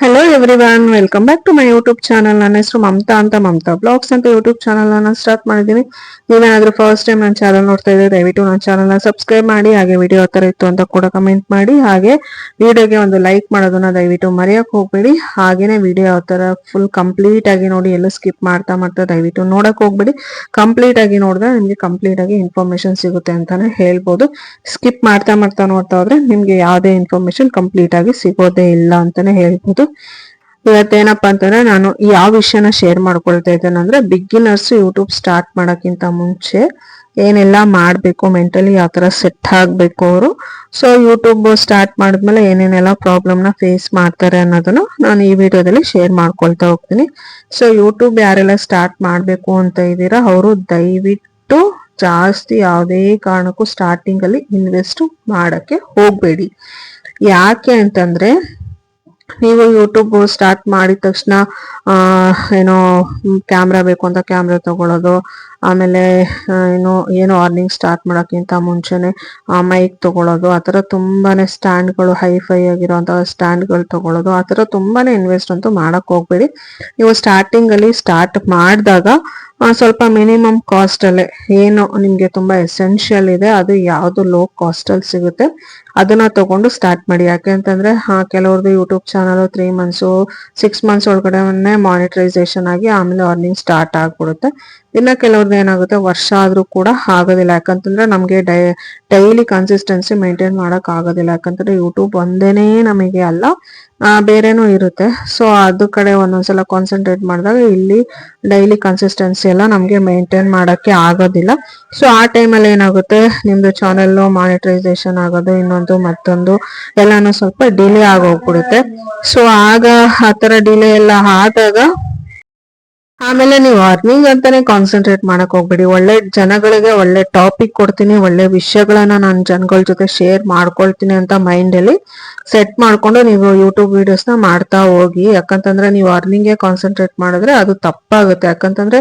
Hello everyone, welcome back to my YouTube channel. ನನ್ನ ಹೆಸರು ಮಮತಾ ಅಂತ, ಮಮತಾ ಬ್ಲಾಗ್ಸ್ ಅಂತ ಯೂಟ್ಯೂಬ್ ಚಾನಲ್ ನಾನು ಸ್ಟಾರ್ಟ್ ಮಾಡಿದ್ದೀನಿ. ನೀವೇನಾದ್ರೂ ಫಸ್ಟ್ ಟೈಮ್ ನನ್ನ ಚಾನಲ್ ನೋಡ್ತಾ ಇದ್ರೆ ದಯವಿಟ್ಟು ನನ್ನ ಚಾನಲ್ನ ಸಬ್ಸ್ಕ್ರೈಬ್ ಮಾಡಿ, ಹಾಗೆ ವಿಡಿಯೋ ತರ ಇತ್ತು ಅಂತ ಕೂಡ ಕಮೆಂಟ್ ಮಾಡಿ, ಹಾಗೆ ವಿಡಿಯೋಗೆ ಒಂದು ಲೈಕ್ ಮಾಡೋದನ್ನ ದಯವಿಟ್ಟು ಮರೆಯಕ್ಕೆ ಹೋಗ್ಬೇಡಿ. ಹಾಗೇನೆ ವಿಡಿಯೋ ಯಾವ ತರ ಫುಲ್ ಕಂಪ್ಲೀಟ್ ಆಗಿ ನೋಡಿ, ಎಲ್ಲೂ ಸ್ಕಿಪ್ ಮಾಡ್ತಾ ಮಾಡ್ತಾ ದಯವಿಟ್ಟು ನೋಡಕ್ ಹೋಗ್ಬೇಡಿ. ಕಂಪ್ಲೀಟ್ ಆಗಿ ನೋಡಿದ್ರೆ ನಿಮ್ಗೆ ಕಂಪ್ಲೀಟ್ ಆಗಿ ಇನ್ಫಾರ್ಮೇಶನ್ ಸಿಗುತ್ತೆ ಅಂತಾನೆ ಹೇಳ್ಬೋದು. ಸ್ಕಿಪ್ ಮಾಡ್ತಾ ಮಾಡ್ತಾ ನೋಡ್ತಾ ಹೋದ್ರೆ ನಿಮ್ಗೆ ಯಾವುದೇ ಇನ್ಫಾರ್ಮೇಶನ್ ಕಂಪ್ಲೀಟ್ ಆಗಿ ಸಿಗೋದೇ ಇಲ್ಲ ಅಂತಾನೆ ಹೇಳ್ಬೋದು. ಇವತ್ತೇನಪ್ಪಾ ಅಂತಂದ್ರೆ ನಾನು ಯಾವ ವಿಷಯನ ಶೇರ್ ಮಾಡ್ಕೊಳ್ತಾ ಇದ್ದೇನೆ ಅಂದ್ರೆ, ಬಿಗಿನರ್ಸ್ ಯೂಟ್ಯೂಬ್ ಸ್ಟಾರ್ಟ್ ಮಾಡೋಕ್ಕಿಂತ ಮುಂಚೆ ಏನೆಲ್ಲ ಮಾಡ್ಬೇಕು, ಮೆಂಟಲಿ ಯಾವ ತರ ಸೆಟ್ ಆಗ್ಬೇಕು ಅವರು. ಸೊ ಯೂಟ್ಯೂಬ್ ಸ್ಟಾರ್ಟ್ ಮಾಡಿದ್ಮೇಲೆ ಏನೇನೆಲ್ಲ ಪ್ರಾಬ್ಲಮ್ ನ ಫೇಸ್ ಮಾಡ್ತಾರೆ ಅನ್ನೋದನ್ನ ನಾನು ಈ ವಿಡಿಯೋದಲ್ಲಿ ಶೇರ್ ಮಾಡ್ಕೊಳ್ತಾ ಹೋಗ್ತೀನಿ. ಸೊ ಯೂಟ್ಯೂಬ್ ಯಾರೆಲ್ಲ ಸ್ಟಾರ್ಟ್ ಮಾಡ್ಬೇಕು ಅಂತ ಇದ್ದೀರಾ ಅವರು ದಯವಿಟ್ಟು ಜಾಸ್ತಿ ಯಾವುದೇ ಕಾರಣಕ್ಕೂ ಸ್ಟಾರ್ಟಿಂಗ್ ಅಲ್ಲಿ ಇನ್ವೆಸ್ಟ್ ಮಾಡಕ್ಕೆ ಹೋಗ್ಬೇಡಿ. ಯಾಕೆ ಅಂತಂದ್ರೆ, ನೀವು ಯೂಟ್ಯೂಬ್ ಸ್ಟಾರ್ಟ್ ಮಾಡಿದ ತಕ್ಷಣ ಏನೋ ಕ್ಯಾಮ್ರಾ ಬೇಕು ಅಂತ ಕ್ಯಾಮ್ರಾ ತಗೊಳ್ಳೋದು, ಆಮೇಲೆ ಏನೋ ಅರ್ನಿಂಗ್ ಸ್ಟಾರ್ಟ್ ಮಾಡೋಕ್ಕಿಂತ ಮುಂಚೆನೆ ಮೈಕ್ ತಗೊಳ್ಳೋದು, ಆ ಥರ ತುಂಬಾನೇ ಸ್ಟ್ಯಾಂಡ್ಗಳು, ಹೈಫೈ ಆಗಿರುವಂತಹ ಸ್ಟ್ಯಾಂಡ್ಗಳು ತಗೊಳ್ಳೋದು, ಆ ಥರ ತುಂಬಾನೇ ಇನ್ವೆಸ್ಟ್ ಅಂತೂ ಮಾಡಕ್ ಹೋಗ್ಬೇಡಿ. ನೀವು ಸ್ಟಾರ್ಟಿಂಗ್ ಅಲ್ಲಿ ಸ್ಟಾರ್ಟ್ ಮಾಡಿದಾಗ ಸ್ವಲ್ಪ ಮಿನಿಮಮ್ ಕಾಸ್ಟ್ ಅಲ್ಲೇ ಏನು ನಿಮ್ಗೆ ತುಂಬಾ ಎಸೆನ್ಷಿಯಲ್ ಇದೆ, ಅದು ಯಾವ್ದು ಲೋ ಕಾಸ್ಟ್ ಅಲ್ಲಿ ಸಿಗುತ್ತೆ ಅದನ್ನ ತಗೊಂಡು ಸ್ಟಾರ್ಟ್ ಮಾಡಿ. ಯಾಕೆ ಅಂತಂದ್ರೆ ಕೆಲವ್ರದ್ದು ಯೂಟ್ಯೂಬ್ ಚಾನಲ್ 3 ಮಂತ್ಸ್ 6 ಮಂತ್ಸ್ ಒಳಗಡೆ ಮಾನಿಟೈಸೇಷನ್ ಆಗಿ ಆಮೇಲೆ ಅರ್ನಿಂಗ್ ಸ್ಟಾರ್ಟ್ ಆಗ್ಬಿಡುತ್ತೆ. ಇನ್ನ ಕೆಲವ್ರದ್ದು ಏನಾಗುತ್ತೆ, ವರ್ಷ ಆದ್ರೂ ಕೂಡ ಆಗೋದಿಲ್ಲ. ಯಾಕಂತಂದ್ರೆ ನಮ್ಗೆ ಡೈಲಿ ಕನ್ಸಿಸ್ಟೆನ್ಸಿ ಮೇಂಟೈನ್ ಮಾಡಕ್ ಆಗೋದಿಲ್ಲ. ಯಾಕಂತಂದ್ರೆ ಯೂಟ್ಯೂಬ್ ಒಂದೇನೇ ನಮಗೆ ಅಲ್ಲ, ಬೇರೆನೂ ಇರುತ್ತೆ. ಸೊ ಅದು ಕಡೆ ಒಂದೊಂದ್ಸಲ ಕಾನ್ಸಂಟ್ರೇಟ್ ಮಾಡಿದಾಗ ಇಲ್ಲಿ ಡೈಲಿ ಕನ್ಸಿಸ್ಟೆನ್ಸಿ ಎಲ್ಲ ನಮ್ಗೆ ಮೇಂಟೈನ್ ಮಾಡಕ್ಕೆ ಆಗೋದಿಲ್ಲ. ಸೊ ಆ ಟೈಮಲ್ಲಿ ಏನಾಗುತ್ತೆ, ನಿಮ್ದು ಚಾನೆಲ್ ಮಾನಿಟೈಸೇಷನ್ ಆಗೋದು, ಇನ್ನೊಂದು ಮತ್ತೊಂದು ಎಲ್ಲಾನು ಸ್ವಲ್ಪ ಡಿಲೇ ಆಗೋಗ್ಬಿಡುತ್ತೆ. ಸೊ ಆಗ ಆ ತರ ಡಿಲೇ ಎಲ್ಲ ಆದಾಗ ಆಮೇಲೆ ನೀವು ಅರ್ನಿಂಗ್ ಅಂತಾನೆ ಕಾನ್ಸಂಟ್ರೇಟ್ ಮಾಡಕ್ ಹೋಗ್ಬೇಡಿ. ಒಳ್ಳೆ ಜನಗಳಿಗೆ ಒಳ್ಳೆ ಟಾಪಿಕ್ ಕೊಡ್ತೀನಿ, ಒಳ್ಳೆ ವಿಷಯಗಳನ್ನ ನಾನು ಜನಗಳ ಜೊತೆ ಶೇರ್ ಮಾಡ್ಕೊಳ್ತೀನಿ ಅಂತ ಮೈಂಡ್ ಅಲ್ಲಿ ಸೆಟ್ ಮಾಡ್ಕೊಂಡು ನೀವು ಯೂಟ್ಯೂಬ್ ವಿಡಿಯೋಸ್ ನ ಮಾಡ್ತಾ ಹೋಗಿ. ಯಾಕಂತಂದ್ರೆ ನೀವು ಅರ್ನಿಂಗ್ಗೆ ಕಾನ್ಸಂಟ್ರೇಟ್ ಮಾಡಿದ್ರೆ ಅದು ತಪ್ಪಾಗುತ್ತೆ. ಯಾಕಂತಂದ್ರೆ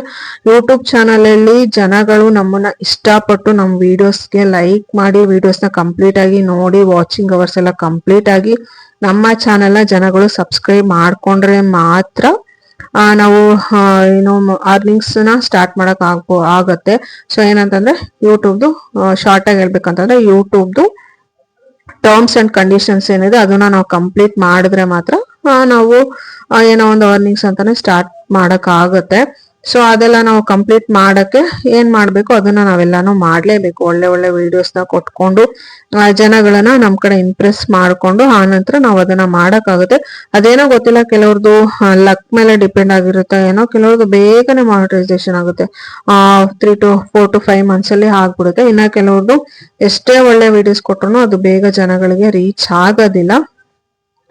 ಯೂಟ್ಯೂಬ್ ಚಾನಲ್ ಅಲ್ಲಿ ಜನಗಳು ನಮ್ಮನ್ನ ಇಷ್ಟಪಟ್ಟು ನಮ್ಮ ವಿಡಿಯೋಸ್ಗೆ ಲೈಕ್ ಮಾಡಿ, ವಿಡಿಯೋಸ್ ನ ಕಂಪ್ಲೀಟ್ ಆಗಿ ನೋಡಿ, ವಾಚಿಂಗ್ ಅವರ್ಸ್ ಎಲ್ಲ ಕಂಪ್ಲೀಟ್ ಆಗಿ ನಮ್ಮ ಚಾನೆಲ್ ನ ಜನಗಳು ಸಬ್ಸ್ಕ್ರೈಬ್ ಮಾಡ್ಕೊಂಡ್ರೆ ಮಾತ್ರ ನಾವು ಏನು ಅರ್ನಿಂಗ್ಸ್ ನ ಸ್ಟಾರ್ಟ್ ಮಾಡಕ್ ಆಗತ್ತೆ. ಸೊ ಏನಂತಂದ್ರೆ ಯೂಟ್ಯೂಬ್ದು ಶಾರ್ಟ್ ಆಗಿ ಹೇಳ್ಬೇಕಂತಂದ್ರೆ, ಯೂಟ್ಯೂಬ್ದು ಟರ್ಮ್ಸ್ ಅಂಡ್ ಕಂಡೀಷನ್ಸ್ ಏನಿದೆ ಅದನ್ನ ನಾವು ಕಂಪ್ಲೀಟ್ ಮಾಡಿದ್ರೆ ಮಾತ್ರ ನಾವು ಏನೋ ಒಂದು ಅರ್ನಿಂಗ್ಸ್ ಅಂತಾನೆ ಸ್ಟಾರ್ಟ್ ಮಾಡಕ್ ಆಗತ್ತೆ. ಸೊ ಅದೆಲ್ಲ ನಾವು ಕಂಪ್ಲೀಟ್ ಮಾಡಕ್ಕೆ ಏನ್ ಮಾಡ್ಬೇಕು ಅದನ್ನ ನಾವೆಲ್ಲಾನು ಮಾಡ್ಲೇಬೇಕು. ಒಳ್ಳೆ ಒಳ್ಳೆ ವಿಡಿಯೋಸ್ ನ ಕೊಟ್ಕೊಂಡು ಜನಗಳನ್ನ ನಮ್ ಕಡೆ ಇಂಪ್ರೆಸ್ ಮಾಡ್ಕೊಂಡು ಆನಂತರ ನಾವು ಅದನ್ನ ಮಾಡಕ್ಕಾಗುತ್ತೆ. ಅದೇನೋ ಗೊತ್ತಿಲ್ಲ, ಕೆಲವ್ರದ್ದು ಲಕ್ ಮೇಲೆ ಡಿಪೆಂಡ್ ಆಗಿರುತ್ತೆ. ಏನೋ ಕೆಲವ್ರದ್ದು ಬೇಗನೆ ಮಾನಿಟೈಸೇಷನ್ ಆಗುತ್ತೆ, 3 to 4 to 5 ಮಂತ್ಸ್ ಅಲ್ಲಿ ಆಗ್ಬಿಡುತ್ತೆ. ಇನ್ನ ಕೆಲವ್ರದ್ದು ಎಷ್ಟೇ ಒಳ್ಳೆ ವಿಡಿಯೋಸ್ ಕೊಟ್ರು ಅದು ಬೇಗ ಜನಗಳಿಗೆ ರೀಚ್ ಆಗೋದಿಲ್ಲ.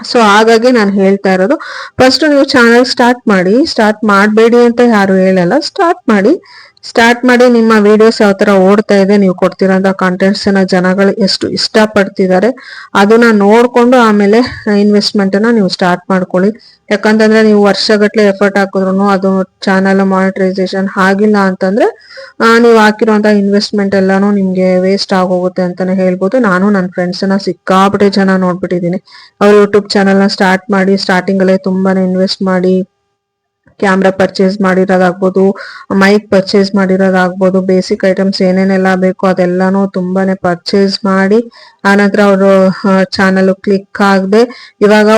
ಸೊ ಹಾಗಾಗಿ ನಾನು ಹೇಳ್ತಾ ಇರೋದು, ಫಸ್ಟ್ ನೀವು ಚಾನಲ್ ಸ್ಟಾರ್ಟ್ ಮಾಡಿ. ಸ್ಟಾರ್ಟ್ ಮಾಡಬೇಡಿ ಅಂತ ಯಾರು ಹೇಳಲ್ಲ, ಸ್ಟಾರ್ಟ್ ಮಾಡಿ ನಿಮ್ಮ ವಿಡಿಯೋಸ್ ಯಾವ ತರ ಓಡ್ತಾ ಇದೆ, ನೀವು ಕೊಡ್ತಿರೋಂಥ ಕಂಟೆಂಟ್ಸ್ ನ ಜನಗಳು ಎಷ್ಟು ಇಷ್ಟ ಪಡ್ತಿದ್ದಾರೆ ಅದನ್ನ ನೋಡ್ಕೊಂಡು ಆಮೇಲೆ ಇನ್ವೆಸ್ಟ್ಮೆಂಟ್ ಅನ್ನ ನೀವು ಸ್ಟಾರ್ಟ್ ಮಾಡ್ಕೊಳ್ಳಿ. ಯಾಕಂತಂದ್ರೆ ನೀವು ವರ್ಷಗಟ್ಲೆ ಎಫರ್ಟ್ ಹಾಕಿದ್ರು ಅದು ಚಾನಲ್ ಮಾನಿಟೈಸೇಷನ್ ಆಗಿಲ್ಲ ಅಂತಂದ್ರೆ ನೀವು ಹಾಕಿರುವಂತ ಇನ್ವೆಸ್ಟ್ಮೆಂಟ್ ಎಲ್ಲಾನು ನಿಮ್ಗೆ ವೇಸ್ಟ್ ಆಗೋಗುತ್ತೆ ಅಂತಾನೆ ಹೇಳ್ಬೋದು. ನಾನು ನನ್ನ ಫ್ರೆಂಡ್ಸ್ ನ ಸಿಕ್ಕಾಪಟ್ಟೆ ಜನ ನೋಡ್ಬಿಟ್ಟಿದೀನಿ. ಅವ್ರು ಯೂಟ್ಯೂಬ್ ಚಾನಲ್ ನ ಸ್ಟಾರ್ಟ್ ಮಾಡಿ ಸ್ಟಾರ್ಟಿಂಗ್ ಅಲ್ಲೇ ತುಂಬಾನೇ ಇನ್ವೆಸ್ಟ್ ಮಾಡಿ ಕ್ಯಾಮ್ರಾ ಪರ್ಚೇಸ್ ಮಾಡಿರೋದಾಗ್ಬೋದು, ಮೈಕ್ ಪರ್ಚೇಸ್ ಮಾಡಿರೋದಾಗ್ಬೋದು, ಬೇಸಿಕ್ ಐಟಮ್ಸ್ ಏನೇನೆಲ್ಲ ಬೇಕು ಅದೆಲ್ಲಾನು ತುಂಬಾನೇ ಪರ್ಚೇಸ್ ಮಾಡಿ ಆನಂತರ ಅವರು ಚಾನಲ್ ಕ್ಲಿಕ್ ಆಗದೆ ಇವಾಗ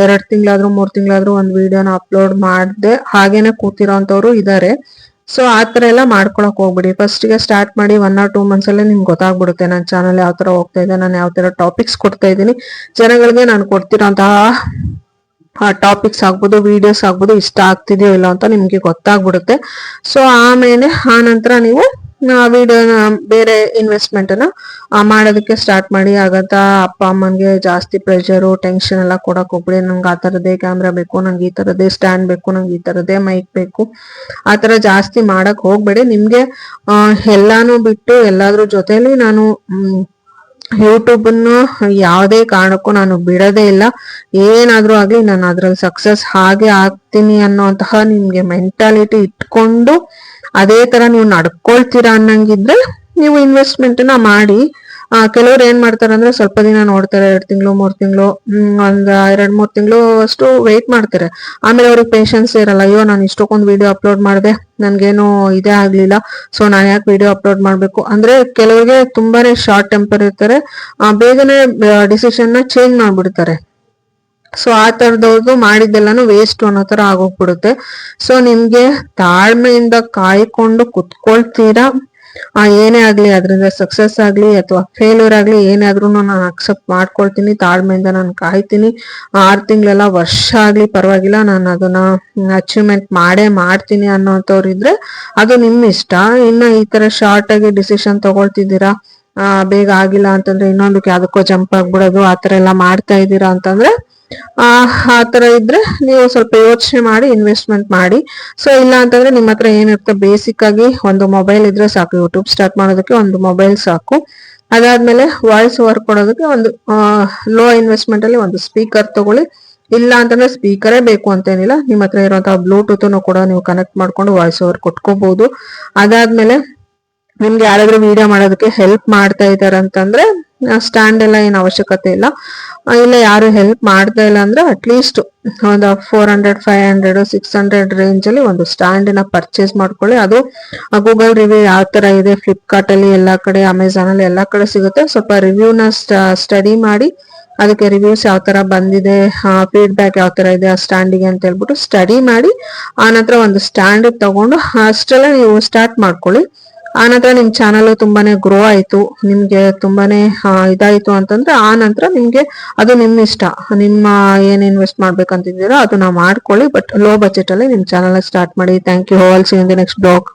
2 ತಿಂಗಳಾದ್ರೂ 3 ತಿಂಗಳಾದ್ರೂ ಒಂದು ವಿಡಿಯೋನ ಅಪ್ಲೋಡ್ ಮಾಡದೆ ಹಾಗೇನೆ ಕೂತಿರೋಂಥವ್ರು ಇದಾರೆ. ಸೊ ಆತರ ಎಲ್ಲ ಮಾಡ್ಕೊಳಕ್ ಹೋಗ್ಬಿಡಿ. ಫಸ್ಟ್ ಗೆ ಸ್ಟಾರ್ಟ್ ಮಾಡಿ 1 or 2 ಮಂತ್ಸ್ ಅಲ್ಲೇ ನಿಮ್ಗೆ ಗೊತ್ತಾಗ್ಬಿಡುತ್ತೆ ನನ್ನ ಚಾನಲ್ ಯಾವ ತರ ಹೋಗ್ತಾ ಇದೆ, ನಾನು ಯಾವ ತರ ಟಾಪಿಕ್ಸ್ ಕೊಡ್ತಾ ಇದ್ದೀನಿ, ಜನಗಳಿಗೆ ನಾನು ಕೊಡ್ತಿರೋಂತಹ ಟಾಪಿಕ್ಸ್ ಆಗ್ಬೋದು, ವಿಡಿಯೋಸ್ ಆಗ್ಬೋದು ಇಷ್ಟ ಆಗ್ತಿದೆಯೋ ಇಲ್ಲ ಅಂತ ನಿಮ್ಗೆ ಗೊತ್ತಾಗ್ಬಿಡುತ್ತೆ. ಸೊ ಆಮೇಲೆ ಆ ನಂತರ ನೀವು ವಿಡಿಯೋನ ಬೇರೆ ಇನ್ವೆಸ್ಟ್ಮೆಂಟ್ ಅನ್ನ ಮಾಡೋದಕ್ಕೆ ಸ್ಟಾರ್ಟ್ ಮಾಡಿ. ಆಗಂತ ಅಪ್ಪ ಅಮ್ಮನ್ಗೆ ಜಾಸ್ತಿ ಪ್ರೆಷರು ಟೆನ್ಷನ್ ಎಲ್ಲ ಕೊಡಕ್ ಹೋಗ್ಬಿಡಿ. ನಂಗೆ ಆ ತರದೇ ಕ್ಯಾಮ್ರಾ ಬೇಕು, ನಂಗೆ ಈ ತರದೇ ಸ್ಟ್ಯಾಂಡ್ ಬೇಕು, ನಂಗೆ ಈ ತರದೇ ಮೈಕ್ ಬೇಕು, ಆ ತರ ಜಾಸ್ತಿ ಮಾಡಕ್ ಹೋಗ್ಬೇಡಿ. ನಿಮ್ಗೆ ಎಲ್ಲಾನು ಬಿಟ್ಟು ಎಲ್ಲಾದ್ರ ಜೊತೆಲಿ ನಾನು ಯೂಟ್ಯೂಬ್ ಅನ್ನು ಯಾವುದೇ ಕಾರಣಕ್ಕೂ ನಾನು ಬಿಡೋದೇ ಇಲ್ಲ. ಏನಾದ್ರೂ ಆಗ್ಲಿ ನಾನು ಅದ್ರಲ್ಲಿ ಸಕ್ಸಸ್ ಹಾಗೆ ಆಗ್ತೀನಿ ಅನ್ನೋಂತಹ ನಿಮ್ಗೆ ಮೆಂಟಾಲಿಟಿ ಇಟ್ಕೊಂಡು ಅದೇ ತರ ನೀವು ನಡ್ಕೊಳ್ತೀರಾ ಅನ್ನಂಗಿದ್ರೆ ನೀವು ಇನ್ವೆಸ್ಟ್ಮೆಂಟ್ ನ ಮಾಡಿ. ಕೆಲವ್ರು ಏನ್ ಮಾಡ್ತಾರೆ ಅಂದ್ರೆ ಸ್ವಲ್ಪ ದಿನ ನೋಡ್ತಾರೆ, 2 ತಿಂಗಳು 3 ತಿಂಗಳು, ಒಂದ್ 2-3 ತಿಂಗಳು ಅಷ್ಟು ವೆಯ್ಟ್ ಮಾಡ್ತಾರೆ. ಆಮೇಲೆ ಅವ್ರಿಗೆ ಪೇಶನ್ಸ್ ಇರಲ್ಲ. ಅಯ್ಯೋ ನಾನು ಇಷ್ಟಕ್ಕೊಂದು ವಿಡಿಯೋ ಅಪ್ಲೋಡ್ ಮಾಡಿದೆ, ನನ್ಗೇನು ಇದೇ ಆಗ್ಲಿಲ್ಲ, ಸೊ ನಾನ್ ಯಾಕೆ ವಿಡಿಯೋ ಅಪ್ಲೋಡ್ ಮಾಡ್ಬೇಕು ಅಂದ್ರೆ ಕೆಲವ್ರಿಗೆ ತುಂಬಾನೇ ಶಾರ್ಟ್ ಟೆಂಪರ್ ಇರ್ತಾರೆ, ಬೇಗನೆ ಡಿಸಿಷನ್ ನ ಚೇಂಜ್ ಮಾಡ್ಬಿಡ್ತಾರೆ. ಸೊ ಆ ತರದವ್ರದ್ದು ಮಾಡಿದ್ದೆಲ್ಲಾನು ವೇಸ್ಟ್ ಅನ್ನೋ ತರ ಆಗೋಗ್ಬಿಡುತ್ತೆ. ಸೊ ನಿಮ್ಗೆ ತಾಳ್ಮೆಯಿಂದ ಕಾಯ್ಕೊಂಡು ಕುತ್ಕೊಳ್ತೀರಾ, ಏನೇ ಆಗ್ಲಿ ಅದ್ರಿಂದ ಸಕ್ಸಸ್ ಆಗ್ಲಿ ಅಥವಾ ಫೇಲ್ಯೂರ್ ಆಗ್ಲಿ ಏನೇ ಆದ್ರೂ ನಾನು ಅಕ್ಸೆಪ್ಟ್ ಮಾಡ್ಕೊಳ್ತೀನಿ, ತಾಳ್ಮೆಯಿಂದ ನಾನು ಕಾಯ್ತೀನಿ. 6 ತಿಂಗಳೆಲ್ಲ ವರ್ಷ ಆಗ್ಲಿ ಪರವಾಗಿಲ್ಲ, ನಾನು ಅದನ್ನ ಅಚೀವ್ಮೆಂಟ್ ಮಾಡೇ ಮಾಡ್ತೀನಿ ಅನ್ನೋಂಥವ್ರು ಇದ್ರೆ ಅದು ನಿಮ್ ಇಷ್ಟ. ಇನ್ನ ಈ ತರ ಶಾರ್ಟ್ ಆಗಿ ಡಿಸಿಷನ್ ತಗೊಳ್ತಿದ್ದೀರಾ, ಬೇಗ ಆಗಿಲ್ಲ ಅಂತಂದ್ರೆ ಇನ್ನೊಂದಕ್ಕೆ ಯಾವ್ದಕ್ಕೋ ಜಂಪ್ ಆಗ್ಬಿಡೋದು, ಆತರ ಎಲ್ಲ ಮಾಡ್ತಾ ಇದ್ದೀರಾ ಅಂತಂದ್ರೆ ಆ ತರ ಇದ್ರೆ ನೀವು ಸ್ವಲ್ಪ ಯೋಚನೆ ಮಾಡಿ ಇನ್ವೆಸ್ಟ್ಮೆಂಟ್ ಮಾಡಿ. ಸೊ ಇಲ್ಲ ಅಂತಂದ್ರೆ ನಿಮ್ಮ ಹತ್ರ ಏನಿರುತ್ತೆ, ಬೇಸಿಕ್ ಆಗಿ ಒಂದು ಮೊಬೈಲ್ ಇದ್ರೆ ಸಾಕು. ಯೂಟ್ಯೂಬ್ ಸ್ಟಾರ್ಟ್ ಮಾಡೋದಕ್ಕೆ ಒಂದು ಮೊಬೈಲ್ ಸಾಕು. ಅದಾದ್ಮೇಲೆ ವಾಯ್ಸ್ ಓವರ್ ಕೊಡೋದಕ್ಕೆ ಒಂದು ಲೋ ಇನ್ವೆಸ್ಟ್ಮೆಂಟ್ ಅಲ್ಲಿ ಒಂದು ಸ್ಪೀಕರ್ ತಗೊಳ್ಳಿ. ಇಲ್ಲ ಅಂತಂದ್ರೆ ಸ್ಪೀಕರೇ ಬೇಕು ಅಂತೇನಿಲ್ಲ, ನಿಮ್ಮ ಹತ್ರ ಇರುವಂತಹ ಬ್ಲೂಟೂತ್ ಕೂಡ ನೀವು ಕನೆಕ್ಟ್ ಮಾಡ್ಕೊಂಡು ವಾಯ್ಸ್ ಓವರ್ ಕೊಟ್ಕೋಬಹುದು. ಅದಾದ್ಮೇಲೆ ನಿಮ್ಗೆ ಯಾರಾದ್ರೂ ವಿಡಿಯೋ ಮಾಡೋದಕ್ಕೆ ಹೆಲ್ಪ್ ಮಾಡ್ತಾ ಇದಾರೆ ಅಂತಂದ್ರೆ ಸ್ಟ್ಯಾಂಡ್ ಎಲ್ಲ ಏನ್ ಅವಶ್ಯಕತೆ ಇಲ್ಲ. ಇಲ್ಲ ಯಾರು ಹೆಲ್ಪ್ ಮಾಡ್ತಾ ಇಲ್ಲ ಅಂದ್ರೆ ಅಟ್ಲೀಸ್ಟ್ ಒಂದು 400 500 600 ರೇಂಜ್ ಅಲ್ಲಿ ಒಂದು ಸ್ಟ್ಯಾಂಡ್ ನ ಪರ್ಚೇಸ್ ಮಾಡ್ಕೊಳ್ಳಿ. ಅದು ಗೂಗಲ್ ರಿವ್ಯೂ ಯಾವ ತರ ಇದೆ, ಫ್ಲಿಪ್ಕಾರ್ಟ್ ಅಲ್ಲಿ ಎಲ್ಲಾ ಕಡೆ, ಅಮೆಝಾನ್ ಅಲ್ಲಿ ಎಲ್ಲಾ ಕಡೆ ಸಿಗುತ್ತೆ. ಸ್ವಲ್ಪ ರಿವ್ಯೂನ ಸ್ಟಡಿ ಮಾಡಿ, ಅದಕ್ಕೆ ರಿವ್ಯೂಸ್ ಯಾವ ತರ ಬಂದಿದೆ, ಫೀಡ್ಬ್ಯಾಕ್ ಯಾವ ತರ ಇದೆ ಆ ಸ್ಟ್ಯಾಂಡಿಗೆ ಅಂತ ಹೇಳ್ಬಿಟ್ಟು ಸ್ಟಡಿ ಮಾಡಿ ಆನಂತರ ಒಂದು ಸ್ಟ್ಯಾಂಡ್ ತಗೊಂಡು ಅಷ್ಟೆಲ್ಲ ನೀವು ಸ್ಟಾರ್ಟ್ ಮಾಡ್ಕೊಳ್ಳಿ. ಆನಂತರ ನಿಮ್ ಚಾನಲ್ ತುಂಬಾನೇ ಗ್ರೋ ಆಯ್ತು, ನಿಮ್ಗೆ ತುಂಬಾನೇ ಇದಾಯ್ತು ಅಂತಂದ್ರೆ ಆ ನಂತರ ನಿಮ್ಗೆ ಅದು ನಿಮ್ ಇಷ್ಟ, ನಿಮ್ಮ ಏನ್ ಇನ್ವೆಸ್ಟ್ ಮಾಡ್ಬೇಕಂತಿದ್ದೀರೋ ಅದನ್ನ ಮಾಡ್ಕೊಳ್ಳಿ. ಬಟ್ ಲೋ ಬಜೆಟ್ ಅಲ್ಲಿ ನಿಮ್ ಚಾನಲ್ ಸ್ಟಾರ್ಟ್ ಮಾಡಿ. Thank you all, see in the next blog.